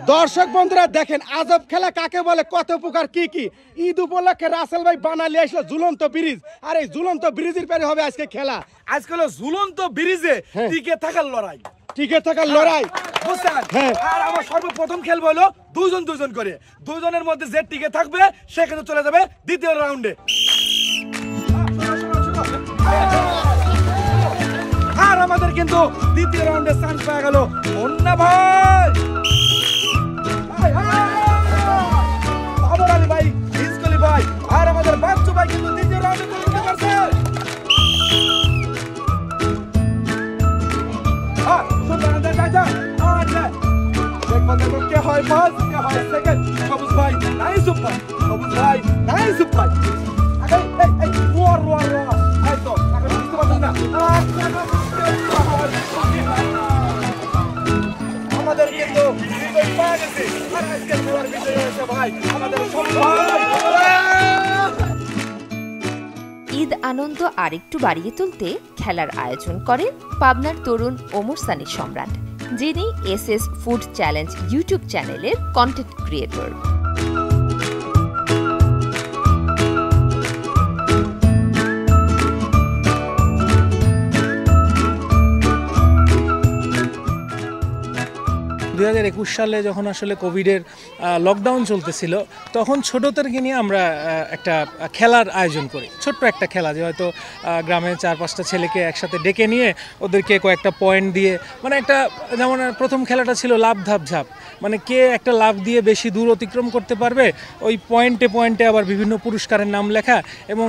দর্শক বন্ধুরা দেখেন আজব খেলা কাকে বলে, কত প্রকার কি কি। ঈদ উপলক্ষে রাসেল ভাই বানালি আসলো ঝুলন্ত ব্রিজ, আর এই ঝুলন্ত ব্রিজের পরে হবে আজকে খেলা। আজকে হলো ঝুলন্ত ব্রিজে টিকে থাকার লড়াই। টিকে থাকার লড়াই বুঝছেন? আর আমার সর্বপ্রথম খেলবো হলো দুজন করে, দুজনের মধ্যে যে টিকে থাকবে সে কিন্তু চলে যাবে দ্বিতীয় রাউন্ডে। আর আমাদের কিন্তু দ্বিতীয় রাউন্ডে চান্স পাওয়া গেল মুন্না ভাই, আলী ভাই, ইসকলি ভাই, আর আমাদের বাচ্চু ভাই কিন্তু দ্বিতীয় রাউন্ডে চলে যেতে পারছে। কে হয় ফার্স্ট, কে হয় সেকেন্ড? সবুজ ভাই নাইস ভাই, সবুজ ভাই নাইস ভাই। আমাদের কিন্তু বিজয় পাওয়া গেছে, আর আজকের খেলার বিজয় হয়েছে ভাই আমাদের সবুজ ভাই। ঈদ আনন্দ আরেকটু বাড়িয়ে তুলতে খেলার আয়োজন করেন পাবনার তরুণ ওমর সানি সম্রাট, যিনি এসএস ফুড চ্যালেঞ্জ ইউটিউব চ্যানেলের কন্টেন্ট ক্রিয়েটর। সালে যখন আসলে কোভিডের লকডাউন চলতেছিল, তখন ছোটদেরকে নিয়ে আমরা একটা খেলার আয়োজন করি, ছোট্ট একটা খেলা, যে হয়তো গ্রামের 4-5টা ছেলেকে একসাথে ডেকে নিয়ে ওদেরকে কয়েকটা পয়েন্ট দিয়ে, মানে একটা, যেমন প্রথম খেলাটা ছিল লাভ ধাপ ঝাপ, মানে কে একটা লাভ দিয়ে বেশি দূর অতিক্রম করতে পারবে, ওই পয়েন্টে পয়েন্টে আবার বিভিন্ন পুরস্কারের নাম লেখা, এবং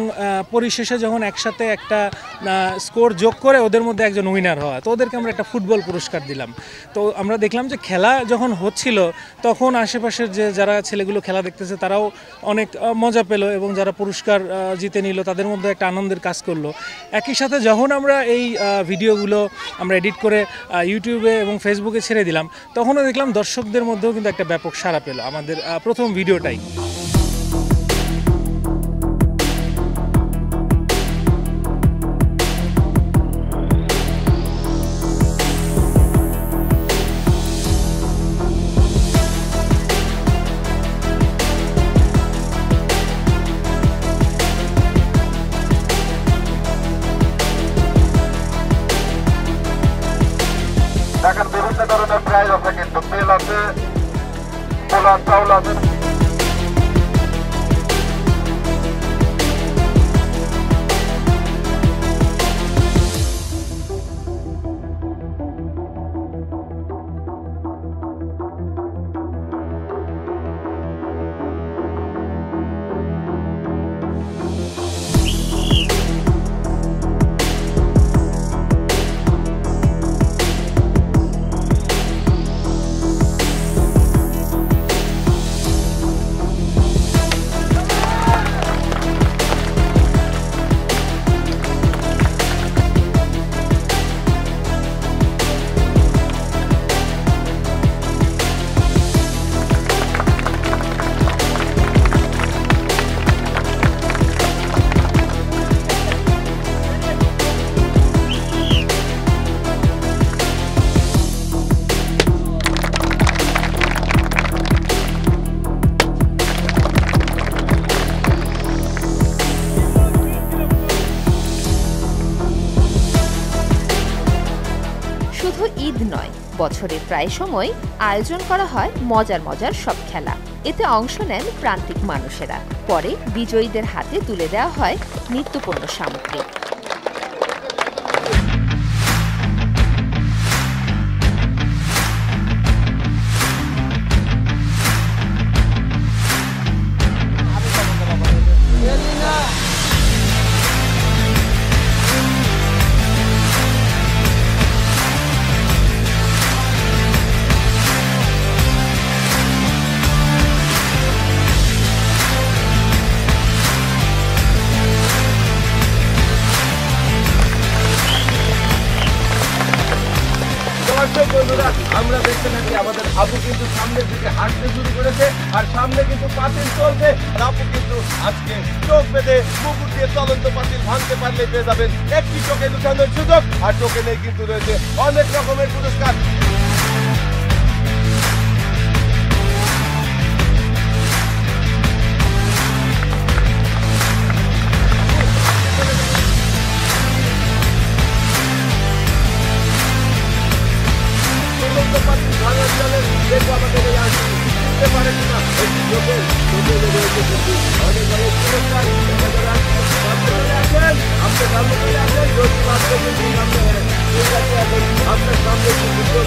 পরিশেষে যখন একসাথে একটা স্কোর যোগ করে ওদের মধ্যে একজন উইনার হওয়া, তো ওদেরকে আমরা একটা ফুটবল পুরস্কার দিলাম। তো আমরা দেখলাম যে খেলা যখন হচ্ছিল তখন আশেপাশের যে যারা ছেলেগুলো খেলা দেখতেছে তারাও অনেক মজা পেল, এবং যারা পুরস্কার জিতে নিল তাদের মধ্যে একটা আনন্দের কাজ করলো। একই সাথে যখন আমরা এই ভিডিওগুলো আমরা এডিট করে ইউটিউবে এবং ফেসবুকে ছেড়ে দিলাম, তখনও দেখলাম দর্শকদের মধ্যেও কিন্তু একটা ব্যাপক সাড়া পেল আমাদের প্রথম ভিডিওটাই। দেখেন বিভিন্ন ধরনের প্রাইজ আছে, কিন্তু তেল আছে, পোলার চাউল আছে। শুধু ঈদ নয়, বছরের প্রায় সময় আয়োজন করা হয় মজার মজার সব খেলা। এতে অংশ নেন প্রান্তিক মানুষেরা, পরে বিজয়ীদের হাতে তুলে দেওয়া হয় নিত্যপণ্য সামগ্রী। আমরা দেখতে থাকি আমাদের আপু কিন্তু সামনের দিকে হাঁটতে শুরু করেছে, আর সামনে কিন্তু পাতিল চলছে, আর আপু কিন্তু আজকে চোখ বেঁধে মুকুট দিয়ে চলন্ত পাতিল ভাঙতে পারলে পেয়ে যাবেন একটি টোকেন উঠানোর সুযোগ, আর টোকেনে কিন্তু রয়েছে অনেক রকমের পুরস্কার।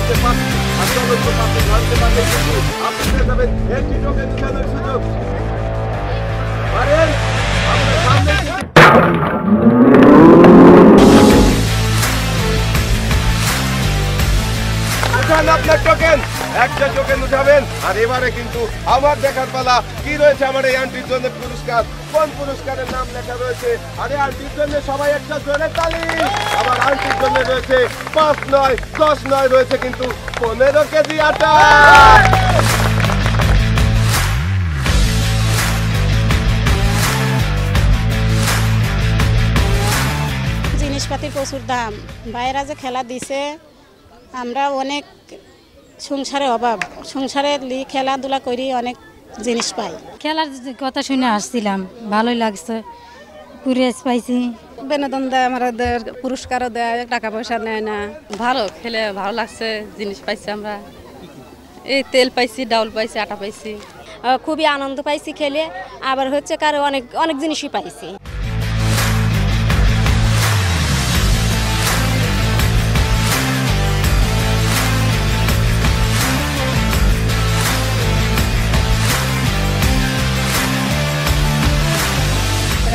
চলছে পাতিল আর চলন্ত পাতিল ভাঙতে পারলে কিন্তু আপনি পেয়ে যাবেন একটি টোকেন উঠানোর সুযোগ। পারেন আপনার সামনে উঠান আপনার টোকেন, একটা টোকেন উঠাবেন। আর এবারে কিন্তু আমার দেখার পালা কি রয়েছে আমার এই আন্টির জন্য পুরস্কার, কোন পুরস্কারের নাম লেখা রয়েছে। আরে আন্টির জন্য সবাই একটা জোরে তালি। আমার আন্টির জন্য রয়েছে 5 নয় 10 নয় রয়েছে কিন্তু 15 কেজি আটা। জিনিসপাতির প্রচুর দাম, বাইরা যে খেলা দিছে আমরা অনেক সংসারে অভাব, সংসারে খেলাধুলা করি অনেক জিনিস পাই। খেলার কথা শুনে আসছিলাম, ভালোই লাগছে, পুরস্কার পাইছি, বিনোদন দেয়, আমাদের পুরস্কারও দেয়, টাকা পয়সা নেয় না। ভালো খেলে ভালো লাগছে, জিনিস পাইছি আমরা, এই তেল পাইছি, ডাউল পাইছি, আটা পাইছি, খুবই আনন্দ পাইছি খেলে, আবার হচ্ছে কারো অনেক অনেক জিনিসই পাইছি।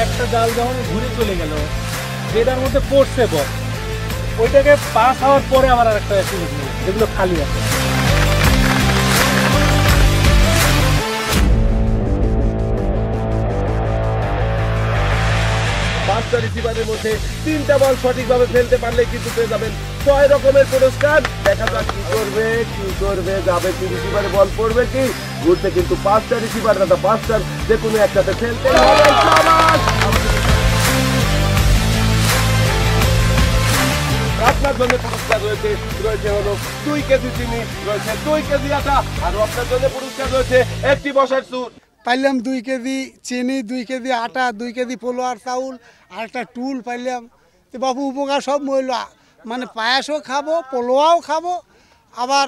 একটা জাল যখন ঘুরে চলে গেল, যেটার মধ্যে পড়ছে বল, ওইটাকে পাস হওয়ার পরে আবার আর একটা সুযোগ নেই, যেগুলো খালি আছে। পাঁচটা রিসিভারের মধ্যে 3টা বল সঠিকভাবে ফেলতে পারলে কিন্তু পেয়ে যাবেন 6 রকমের পুরস্কার। দেখা যাক কি করবে যাবে কি রিসিভারে বল পড়বে কি ঘুরতে, কিন্তু 5টা রিসিভার দাদা 5টার যে কোনো একটাতে ফেলতে হবে। শাবাশ! আপনার জন্য পুরস্কার রয়েছে হলো 2 কেজি চিনি, রয়েছে 2 কেজি আটা, আর আপনার জন্য পুরস্কার রয়েছে একটি বসার সুট। পাইলাম 2 কেজি চিনি, 2 কেজি আটা, 2 কেজি পোলোয়ার চাউল আর একটা টুল পাইলাম। তো বাবু উপকার সব মহিল, মানে পায়াসও খাবো, পোলোয়াও খাবো, আবার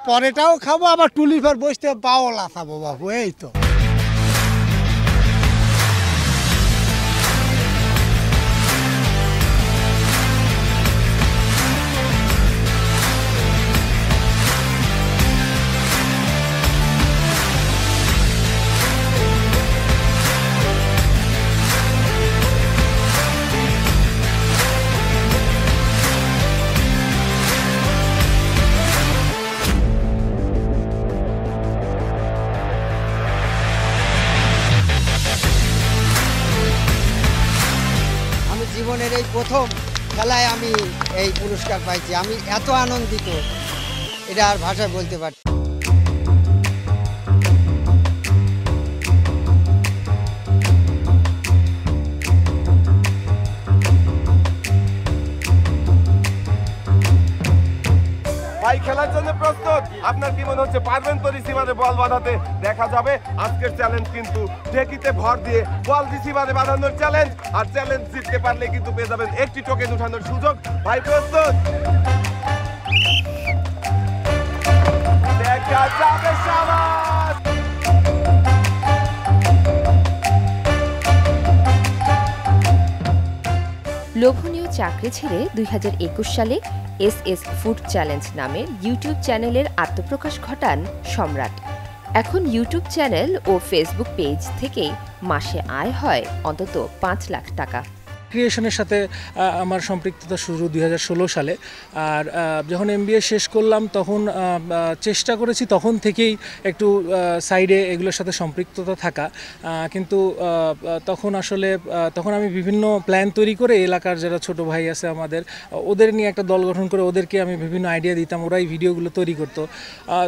পরেটাও খাবো, আবার টুলির পর বসতে বাওলা খাবো বাবু, এই তো। জীবনের এই প্রথম খেলায় আমি এই পুরস্কার পাইছি, আমি এত আনন্দিত এটা আর ভাষায় বলতে পারছি। ভাই খেলার জন্য প্রস্তুত? আপনার কি মনে হচ্ছে পারবেন তো রিসিভারে বল বাঁধাতে? দেখা যাবে। আজকের চ্যালেঞ্জ কিন্তু ঢেকিতে ভর দিয়ে বল রিসিভারে বাঁধানোর চ্যালেঞ্জ, আর চ্যালেঞ্জ জিততে পারলে কিন্তু পেয়ে যাবেন একটি টোকেন উঠানোর সুযোগ। ভাই প্রস্তুত? দেখা যাবে। শাবাশ! লোভনীয় চাকরি ছেড়ে 2021 সালে এসএস ফুড চ্যালেঞ্জ নামের ইউটিউব চ্যানেলের আত্মপ্রকাশ ঘটান সম্রাট। এখন ইউটিউব চ্যানেল ও ফেসবুক পেজ থেকেই মাসে আয় হয় অন্তত 5 লাখ টাকা। ক্রিয়েশনের সাথে আমার সম্পৃক্ততা শুরু 2016 সালে। আর যখন MBA শেষ করলাম তখন চেষ্টা করেছি তখন থেকেই একটু সাইডে এগুলোর সাথে সম্পৃক্ততা থাকা, কিন্তু তখন আমি বিভিন্ন প্ল্যান তৈরি করে এলাকার যারা ছোট ভাই আছে আমাদের, ওদের নিয়ে একটা দল গঠন করে ওদেরকে আমি বিভিন্ন আইডিয়া দিতাম, ওরাই ভিডিওগুলো তৈরি করতো।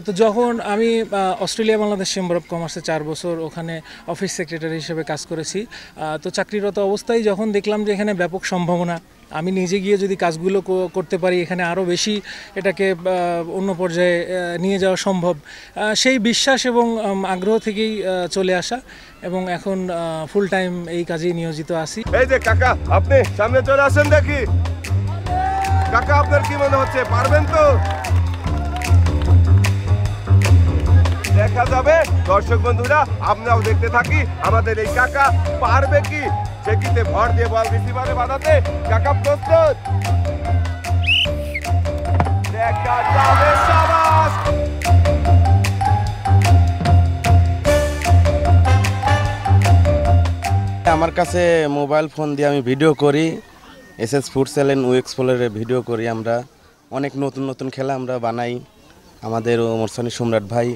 তো যখন আমি অস্ট্রেলিয়া বাংলাদেশ চেম্বার অফ কমার্সে 4 বছর ওখানে অফিস সেক্রেটারি হিসেবে কাজ করেছি, তো চাকরিরত অবস্থায় যখন দেখলাম যে এখানে ব্যাপক সম্ভাবনা, আমি নিজে গিয়ে যদি কাজগুলো করতে পারি এখানে আরও বেশি এটাকে অন্য পর্যায়ে নিয়ে যাওয়া সম্ভব, সেই বিশ্বাস এবং আগ্রহ থেকেই চলে আসা, এবং এখন ফুল টাইম এই কাজেই নিয়োজিত আছি। এই যে কাকা, আপনি সামনে চলে আসেন দেখি। কাকা আপনার কি মনে হচ্ছে পারবেন তো? দেখা যাবে। দর্শক বন্ধুরা আমরাও দেখতে থাকি আমাদের এই কাকা পারবে কি চেকিতে ভর দিয়ে বল রিসিভারে বাঁধাতে। কাকা প্রস্তুত? একটা ডাবের সাবাস। আমার কাছে মোবাইল ফোন দিয়ে আমি ভিডিও করি, এসএস ফুড চ্যানেল উইক্সফলের ভিডিও করি। আমরা অনেক নতুন নতুন খেলা আমরা বানাই। আমাদের ওমরসানি সম্রাট ভাই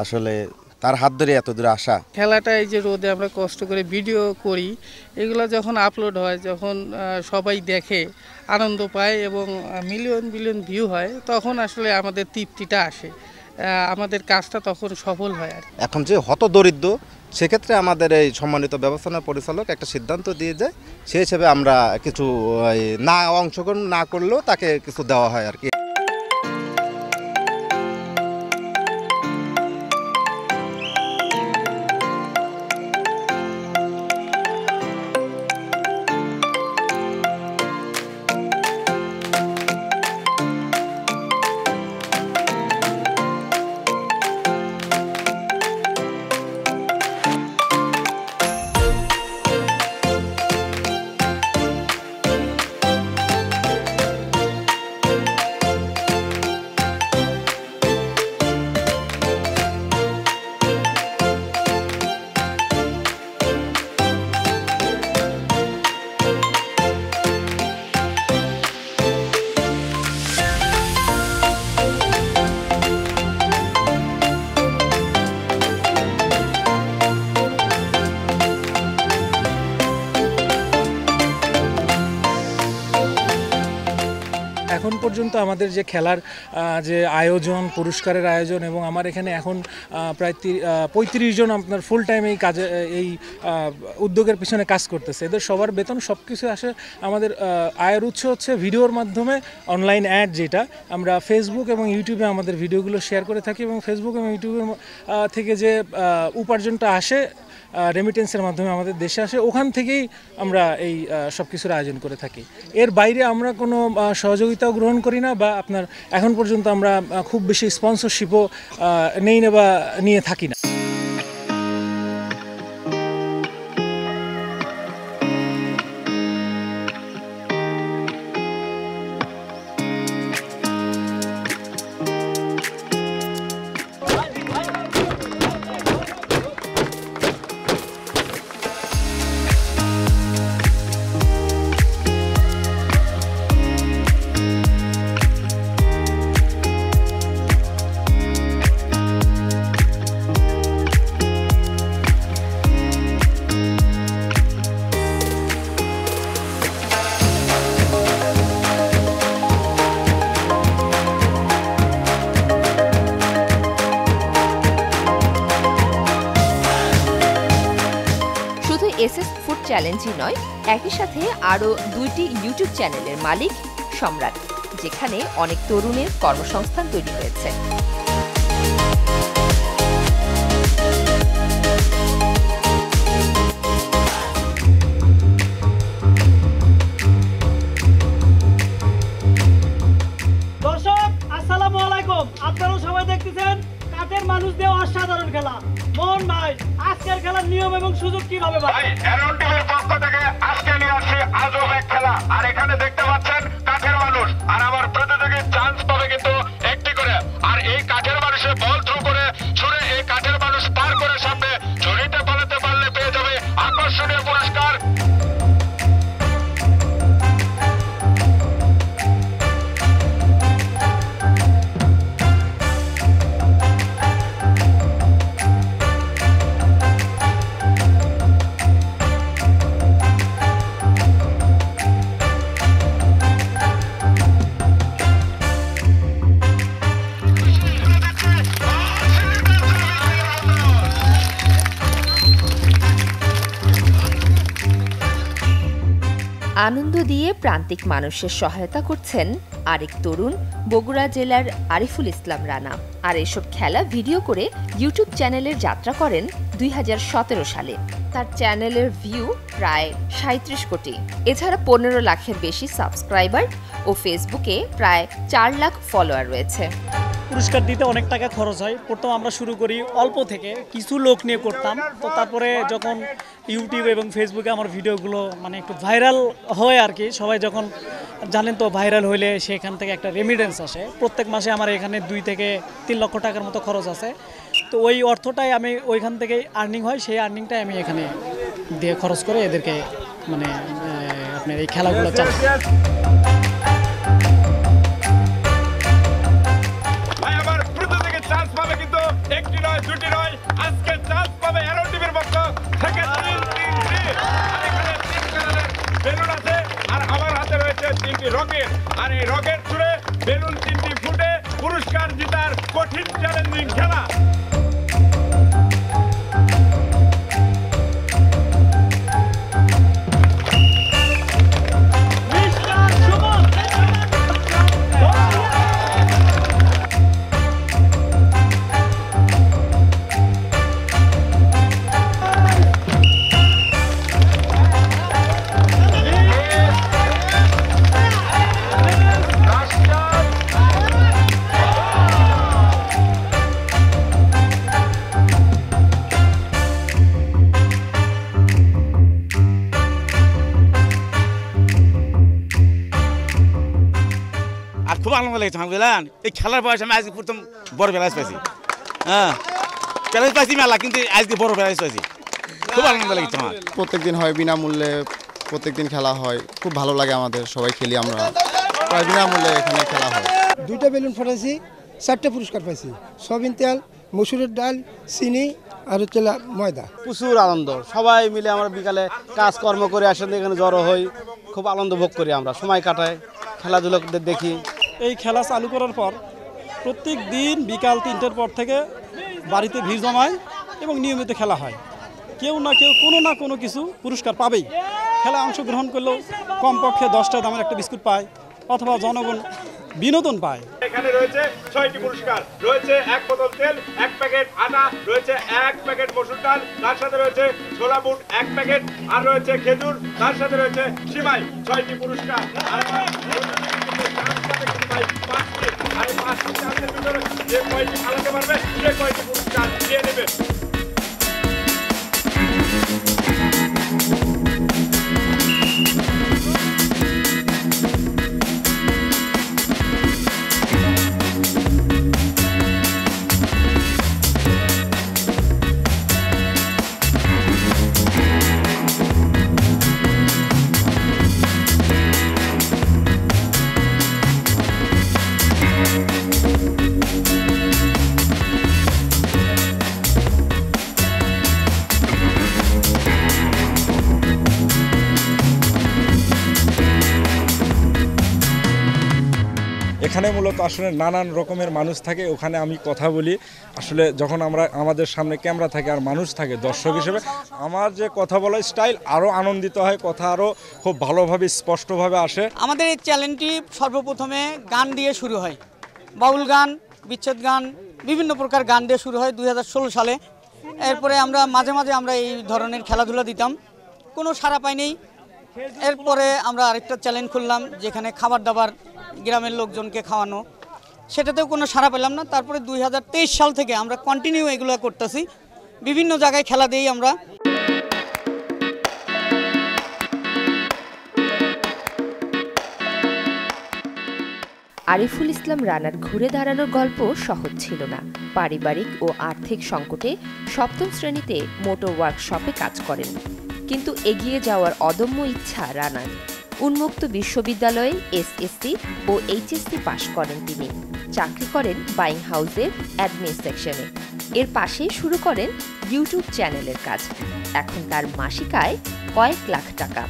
আসলে তার হাত ধরে এত দূরে আসা। খেলাটা এই যে রোদে আমরা কষ্ট করে ভিডিও করি, এগুলো যখন আপলোড হয়, যখন সবাই দেখে, আনন্দ পায় এবং মিলিয়ন মিলিয়ন ভিউ হয়, তখন আসলে আমাদের তৃপ্তিটা আসে, আমাদের কাজটা তখন সফল হয়। আর এখন যে হতদরিদ্র, সেক্ষেত্রে আমাদের এই সম্মানিত ব্যবস্থাপনা পরিচালক একটা সিদ্ধান্ত দিয়ে যায়, সেই হিসেবে আমরা কিছু না অংশগ্রহণ না করলেও তাকে কিছু দেওয়া হয় আর কি। এখন পর্যন্ত আমাদের যে খেলার যে আয়োজন, পুরস্কারের আয়োজন, এবং আমার এখানে এখন প্রায় 35 জন আপনার ফুল টাইম এই কাজে, এই উদ্যোগের পিছনে কাজ করতেছে। এদের সবার বেতন সব কিছু আসে। আমাদের আয়ের উৎস হচ্ছে ভিডিওর মাধ্যমে অনলাইন অ্যাড, যেটা আমরা ফেসবুক এবং ইউটিউবে আমাদের ভিডিওগুলো শেয়ার করে থাকি, এবং ফেসবুক এবং ইউটিউবের থেকে যে উপার্জনটা আসে রেমিটেন্সের মাধ্যমে আমাদের দেশে আসে, ওখান থেকেই আমরা এই সব কিছুর আয়োজন করে থাকি। এর বাইরে আমরা কোনো সহযোগিতাও গ্রহণ করি না, বা আপনার এখন পর্যন্ত আমরা খুব বেশি স্পন্সরশিপও নেই না বা নিয়ে থাকি না। এসএস ফুড চ্যালেঞ্জই নয়, একই সাথে আরও 2টি ইউটিউব চ্যানেলের মালিক সম্রাট, যেখানে অনেক তরুণের কর্মসংস্থান তৈরি হয়েছে। দর্শক আসসালামু আলাইকুম, আপনারা সবাই দেখতেছেন কাঠের মানুষ দিয়ে অসাধারণ খেলা। মোহন ভাই, আজকের খেলার নিয়ম এবং সুযোগ কিভাবে? ভাই এরন টিভির পক্ষ থেকে আজকে নিয়ে আসছি আজব এক খেলা। আর এখানে দেখতে পাচ্ছেন কাঠের মানুষ, আর আমার প্রতিযোগী চান্স পাবে কিন্তু একটি করে। আর এই কাঠের মানুষে বল থ্রু করে ছুড়ে এই কাঠের মানুষ পার করে সামনে ঝুড়িতে পালাতে পারলে পেয়ে যাবে আকর্ষণীয় পুরস্কার। আনন্দ দিয়ে প্রান্তিক মানুষের সহায়তা করছেন আরেক তরুণ, বগুড়া জেলার আরিফুল ইসলাম রানা। আর এসব খেলা ভিডিও করে ইউটিউব চ্যানেলের যাত্রা করেন 2017 সালে। তার চ্যানেলের ভিউ প্রায় 37 কোটি। এছাড়া 15 লাখের বেশি সাবস্ক্রাইবার ও ফেসবুকে প্রায় 4 লাখ ফলোয়ার রয়েছে। পুরস্কার দিতে অনেক টাকা খরচ হয়। প্রথম আমরা শুরু করি অল্প থেকে, কিছু লোক নিয়ে করতাম। তো তারপরে যখন ইউটিউব এবং ফেসবুকে আমার ভিডিওগুলো মানে একটু ভাইরাল হয় আর কি, সবাই যখন জানেন তো ভাইরাল হইলে সেখান থেকে একটা রেমিডেন্স আসে। প্রত্যেক মাসে আমার এখানে 2 থেকে 3 লক্ষ টাকার মতো খরচ আছে। তো ওই অর্থটাই আমি ওইখান থেকে আর্নিং হয়, সেই আর্নিংটাই আমি এখানে দিয়ে খরচ করে এদেরকে মানে আপনার এই খেলাগুলো চালাই। ভাই আমার প্রথম থেকে চান্স পাবে, কিন্তু একটি নয় দুটি নয়, আজকে চান্স পাবে অ্যারো টিভির পক্ষ থেকে 3টি। আর এখানে 3 কালারের বেলুন আছে, আর আমার হাতে রয়েছে 3টি রকেট। আর এই রকেট ছুড়ে বেলুন 3টি ফুটে পুরস্কার জেতার কঠিন চ্যালেঞ্জিং খেলা। খুব আনন্দ লেগেছে আমার, বুঝলেন? এই খেলার বয়সে আমি আজকে প্রথম বড় প্রাইজ পাইছি। হ্যাঁ, প্রাইজ পাইছি মেলা, কিন্তু আজকে বড় প্রাইজ পাইছি। খুব আনন্দ লেগেছে আমার। প্রত্যেকদিন হয় বিনামূল্যে, প্রত্যেকদিন খেলা হয়, খুব ভালো লাগে আমাদের, সবাই খেলি আমরা, প্রায় বিনামূল্যে এখানে খেলা হয়। 2টা বেলুন ফাটাইছি, 4টে পুরস্কার পাইছি। সয়াবিন তেল, মসুরের ডাল, চিনি আর হচ্ছে ময়দা। প্রচুর আনন্দ, সবাই মিলে আমরা বিকালে কাজকর্ম করে আসলে এখানে জড়ো হই, খুব আনন্দ ভোগ করি, আমরা সময় কাটাই, খেলাধুলো দেখি। এই খেলা চালু করার পর প্রত্যেক দিন বিকাল 3টের পর থেকে বাড়িতে ভিড় জমায় এবং নিয়মিত খেলা হয়। কেউ না কেউ কোনো না কোনো কিছু পুরস্কার পাবেই। খেলা অংশগ্রহণ করলেও কমপক্ষে 10টা দামের একটা বিস্কুট পায়, অথবা জনগণ বিনোদন পায়। এখানে রয়েছে 6টি পুরস্কার, রয়েছে 1 বোতল তেল, 1 প্যাকেট আটা, রয়েছে 1 প্যাকেট মসুর ডাল, তার সাথে রয়েছে ছোলা বুট 1 প্যাকেট, আর রয়েছে খেজুর, তার সাথে রয়েছে সিমাই। 6টি পুরস্কার। আর 5টি চান্সের ভিতরে যে কয়টি খেলাতে পারবে সে কয়টি পুরস্কার নিয়ে নেবে। এখানে মূলত আসলে নানান রকমের মানুষ থাকে, ওখানে আমি কথা বলি। আসলে যখন আমাদের সামনে ক্যামেরা থাকে আর মানুষ থাকে দর্শক হিসেবে, আমার যে কথা বলার স্টাইল আরও আনন্দিত হয়, কথা আরও খুব ভালোভাবে স্পষ্টভাবে আসে। আমাদের এই চ্যানেলটি সর্বপ্রথমে গান দিয়ে শুরু হয়, বাউল গান, বিচ্ছেদ গান, বিভিন্ন প্রকার গান দিয়ে শুরু হয় 2016 সালে। এরপরে আমরা মাঝে মাঝে আমরা এই ধরনের খেলাধুলা দিতাম, কোনো সাড়া পাইনি। এরপরে আমরা আরেকটা চ্যানেল খুললাম, যেখানে খাবার দাবার গ্রামের লোকজনকে খাওয়ানো, সেটাতেও কোনো সাড়া পেলাম না। তারপরে 2023 সাল থেকে আমরা কন্টিনিউ এগুলো করতেছি, বিভিন্ন জায়গায় খেলা দিই আমরা। আরিফুল ইসলাম রানার ঘুরে দাঁড়ানোর গল্প সহজ ছিল না। পারিবারিক ও আর্থিক সংকটে 7ম শ্রেণীতে মোটর ওয়ার্কশপে কাজ করেন, কিন্তু এগিয়ে যাওয়ার অদম্য ইচ্ছা রানার। উন্মুক্ত বিশ্ববিদ্যালয়ে এসএসসি ও এইচএসসি পাশ করেন তিনি। চাকরি করেন বাইং হাউসের অ্যাডমিন সেকশনে। এর পাশেই শুরু করেন ইউটিউব চ্যানেলের কাজ। এখন তার মাসিক আয় কয়েক লাখ টাকা।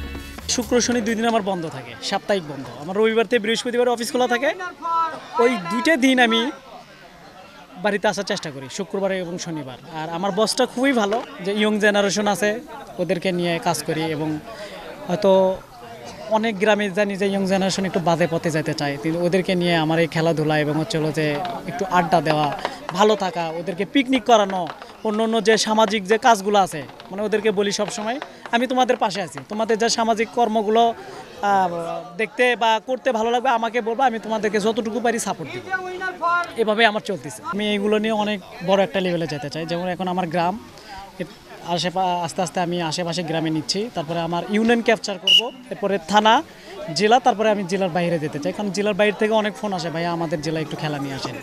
শুক্র শনি 2 দিন আমার বন্ধ থাকে, সাপ্তাহিক বন্ধ। আমার রবিবার থেকে বৃহস্পতিবার অফিস খোলা থাকে। ওই 2টা দিন আমি বাড়িতে আসার চেষ্টা করি, শুক্রবার এবং শনিবার। আর আমার বসটা খুবই ভালো, যে ইয়ং জেনারেশন আছে ওদেরকে নিয়ে কাজ করি। এবং হয়তো অনেক গ্রামে জানি যে ইয়ং জেনারেশন একটু বাজে পথে যেতে চায়, কিন্তু ওদেরকে নিয়ে আমার এই খেলাধুলা এবং হচ্ছে যে একটু আড্ডা দেওয়া, ভালো থাকা, ওদেরকে পিকনিক করানো, অন্য অন্য যে সামাজিক যে কাজগুলো আছে মানে ওদেরকে বলি সব সময় আমি তোমাদের পাশে আছি, তোমাদের যে সামাজিক কর্মগুলো দেখতে বা করতে ভালো লাগবে আমাকে বলবো, আমি তোমাদেরকে যতটুকু পারি সাপোর্ট দিব। এভাবে আমার চলতেছে। আমি এইগুলো নিয়ে অনেক বড় একটা লেভেলে যেতে চাই। যেমন এখন আমার গ্রাম আস্তে আস্তে আমি আশেপাশে গ্রামে নিচ্ছি, তারপরে আমার ইউনিয়ন ক্যাপচার করব, এরপরে থানা, জেলা, তারপরে আমি জেলার বাইরে যেতে চাই, কারণ জেলার বাইরে থেকে অনেক ফোন আসে, ভাইয়া আমাদের জেলায় একটু খেলা নিয়ে আসেন।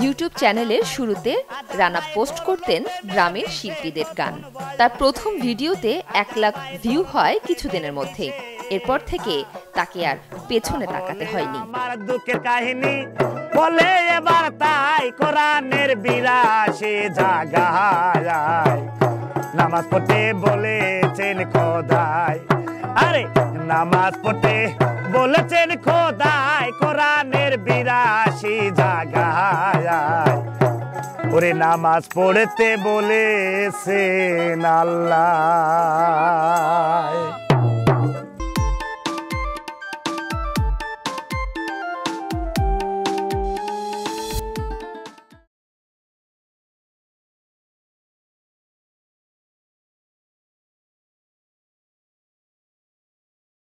ইউটিউব চ্যানেলের শুরুতে রানা পোস্ট করতেন গ্রামের শিল্পীদের গান। তার প্রথম ভিডিওতে 1 লাখ ভিউ হয় কিছুদিনের মধ্যেই। এরপর থেকে তাকে আর পেছনে তাকাতে হয়নি। দুঃখের কাহিনী বলে এবার তাই কোরআনের 82 জায়গায় নামাজ পড়তে বলেছেন খোদাই, আরে নামাজ পড়তে বলেছেন খোদাই কোরআনের 82 জায়গায়, ওরে নামাজ পড়তে বলেছেন আল্লাহ।